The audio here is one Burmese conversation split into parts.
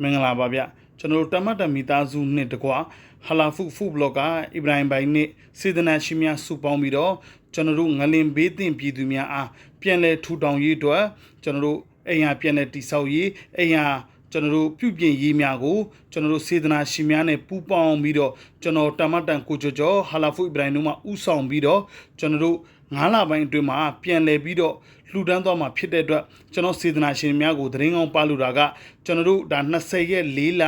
မင်္ဂလာပါဗျကျွန်တော်တို့တမတ်တမီသားစုနှစ်တကွာဟာလာဖုဘလော့ကာအီဘရိုင်ဘိုင်နဲ့စေတနာရှင်များစုပေါင်းပြီးတော့ကျွန်တော်တို့ငလင်ဘေးတင်ပြည်သူများအားပြန်လည်ထူထောင်ရေးအတွက်ကျွန်တော်တို့အိမ်ဟာပြန်လည်တည်ဆောက်ရေးအိမ်ဟာကျွန်တော်တို့ပြုပြင်ရေးများကိုကျွန်တော်တို့စေတနာရှင်များနဲ့ပူးပေါင်းပြီးတော့ကျွန်တော်တမတ်တန်ကိုကျော်ဟာလာဖုအီဘရိုင်တို့မှဥဆောင်ပြီးတော့ကျွန်တော်တို့9လပိုင်းအတွင်းမှာပြန်လည်ပြီးတော့လှူဒန်းသွားမှာဖြစ်တဲ့အတွက်ကျွန်တော်စေတနာရှင်များကိုသတင်းကောင်းပါလို့တာကကျွန်တော်တို့ဒါ20ရက်4လ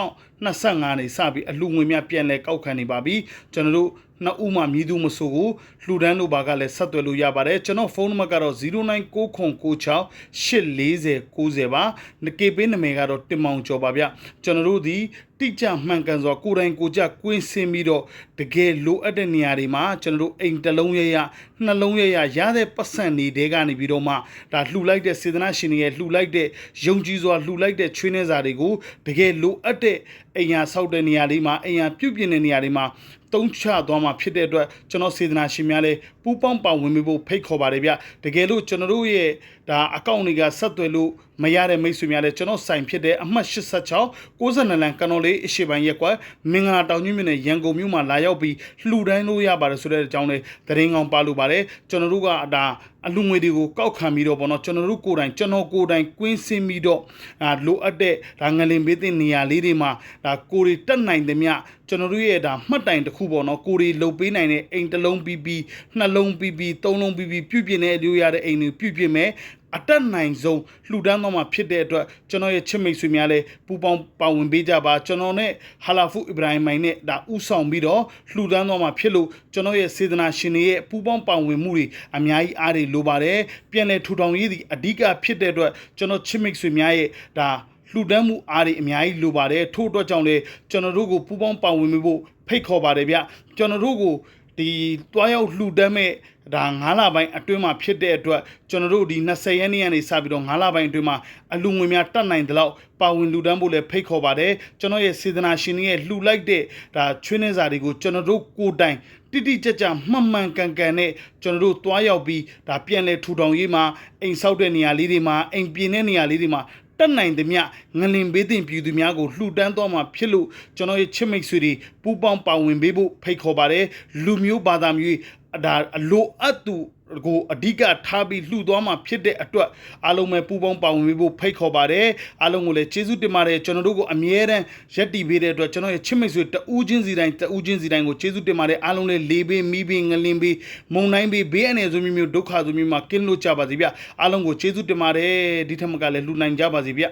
2025နေစပြီးအလှူငွေများပြန်လည်ကောက်ခံနေပါပြီကျွန်တော်တို့နှစ်ဦးမှမြည်သူမဆိုကိုလှူဒန်းလို့ပါကလည်းဆက်သွယ်လို့ရပါတယ်ကျွန်တော်ဖုန်းနံပါတ်ကတော့0999684090ပါကေပေးနာမည်ကတော့တင်မောင်ကျော်ပါဗျကျွန်တော်တို့ဒီတိကျမှန်ကန်စွာကိုယ်တိုင်ကိုယ်ကျကွင်းဆင်းပြီးတော့တကယ်လိုအပ်တဲ့နေရာတွေမှာကျွန်တော်တို့အိမ်တစ်လုံးရနှလုံးရတဲ့ပတ်စံတွေကနေပြီးတော့မှဒါလှူလိုက်တဲ့စေတနာရှင်တွေရဲ့လှူလိုက်တဲ့ယုံကြည်စွာလှူလိုက်တဲ့ချွေးနှဲစာတွေကိုတကယ်လိုအပ်တဲ့အိမ်ယာဆောက်တဲ့နေရာလေးမှာအိမ်ယာပြုပြင်တဲ့နေရာတွေမှာတုံးချသွားမှာဖြစ်တဲ့အတွက်ကျွန်တော်စေတနာရှင်များလည်းပူးပေါင်းပါဝင်ဖို့ဖိတ်ခေါ်ပါတယ်ဗျတကယ်လို့ကျွန်တော်တို့ရဲ့ဒါအကောင့်တွေကဆက်သွယ်လို့မရတဲ့မိတ်ဆွေများလည်းကျွန်တော်ဆိုင်ဖြစ်တဲ့အမှတ်86 92လမ်းကန်တော်လေးအရှိပိုင်းရက်ကွယ်မင်္ဂလာတောင်ကြီးမြို့နယ်ရန်ကုန်မြို့မှာလာရောက်ပြီးလှူဒန်းလို့ရပါတယ်ဆိုတဲ့အကြောင်းလေးသတင်းကောင်းပါလို့ပါတယ်ကျွန်တော်တို့ကဒါအလူငွေတွေကိုကောက်ခံပြီးတော့ပေါ့နော်ကျွန်တော်တို့ကိုယ်တိုင်ကွင်းဆင်းပြီးတော့လိုအပ်တဲ့ဒါငလင်ဘေးတင်နေရာလေးတွေမှာဒါကိုယ်တွေတက်နိုင်သမျှကျွန်တော်တို့ရဲ့ဒါမှတ်တိုင်တစ်ခုပေါ့နော်ကိုယ်တွေလှုပ်ပေးနိုင်တဲ့အိမ်တစ်လုံးပြီးနှလုံးပြီးသုံးလုံးပြီးပြုပြင်တဲ့အလိုရတဲ့အိမ်တွေပြုပြင်မယ်အတက်နိုင်ဆုံးလှူဒန်းတော့မှဖြစ်တဲ့အတွက်ကျွန်တော်ရဲ့ချစ်မိတ်ဆွေများလည်းပူပေါင်းပါဝင်ပေးကြပါကျွန်တော်နဲ့ဟာလာဖုအီဘရိုင်မိုင်နဲ့ဒါဥဆောင်ပြီးတော့လှူဒန်းတော့မှဖြစ်လို့ကျွန်တော်ရဲ့စေတနာရှင်တွေရဲ့ပူပေါင်းပါဝင်မှုတွေအများကြီးအားတွေလိုပါတယ်ပြန်လည်ထူထောင်ရေးဒီအဓိကဖြစ်တဲ့အတွက်ကျွန်တော်ချစ်မိတ်ဆွေများရဲ့ဒါလှူဒန်းမှုအားတွေအများကြီးလိုပါတယ်ထို့အတွက်ကြောင့်လေကျွန်တော်တို့ကိုပူပေါင်းပါဝင်ဖို့ဖိတ်ခေါ်ပါတယ်ဗျကျွန်တော်တို့ကိုဒီတွားရောက်လှူဒန်းမဲ့ဒါ9လပိုင်းအတွင်းမှာဖြစ်တဲ့အတွက်ကျွန်တော်တို့ဒီ20ရက်နေ့ကနေစပြီးတော့9လပိုင်းအတွင်းမှာအလူငွေများတက်နိုင်တဲ့လောက်ပါဝင်လှူဒန်းဖို့လည်းဖိတ်ခေါ်ပါတယ်ကျွန်တော်ရဲ့စေတနာရှင်တွေရဲ့လှူလိုက်တဲ့ဒါချွေးနှဲစာတွေကိုကျွန်တော်တို့ကိုယ်တိုင်တိကျကျမှန်ကန်နဲ့ကျွန်တော်တို့တွားရောက်ပြီးဒါပြန်လဲထူထောင်ရေးမှာအိမ်ဆောက်တဲ့နေရာလေးတွေမှာအိမ်ပြင်တဲ့နေရာလေးတွေမှာတက်နိုင်သမျှငလင်ဘေးတင်ပြည်သူများကိုလှူဒန်းသွားမှာဖြစ်လို့ကျွန်တော်ရဲ့ချစ်မိတ်ဆွေတွေပူးပေါင်းပါဝင်ပေးဖို့ဖိတ်ခေါ်ပါတယ်လူမျိုးဘာသာမျိုးဒါအလိုအပ်သူကိုအဓိကထားပြီးလှူသွားမှာဖြစ်တဲ့အတွက်အားလုံးပဲပူပေါင်းပါဝင်ဖို့ဖိတ်ခေါ်ပါတယ်အားလုံးကိုလည်းကျေးဇူးတင်ပါတယ်ကျွန်တော်တို့ကိုအမြဲတမ်းရက်တည်ပေးတဲ့အတွက်ကျွန်တော်ရဲ့ချစ်မိတ်ဆွေတဦးချင်းစီတိုင်းကိုကျေးဇူးတင်ပါတယ်အားလုံးလည်းလေးပေးမိပေးငလင်းပေးမုံတိုင်းပေးဘေးအနေဆိုမျိုးဒုက္ခဆိုမျိုးမှာကင်းလို့ကြပါစေဗျအားလုံးကိုကျေးဇူးတင်ပါတယ်ဒီထက်မကလည်းလှူနိုင်ကြပါစေဗျ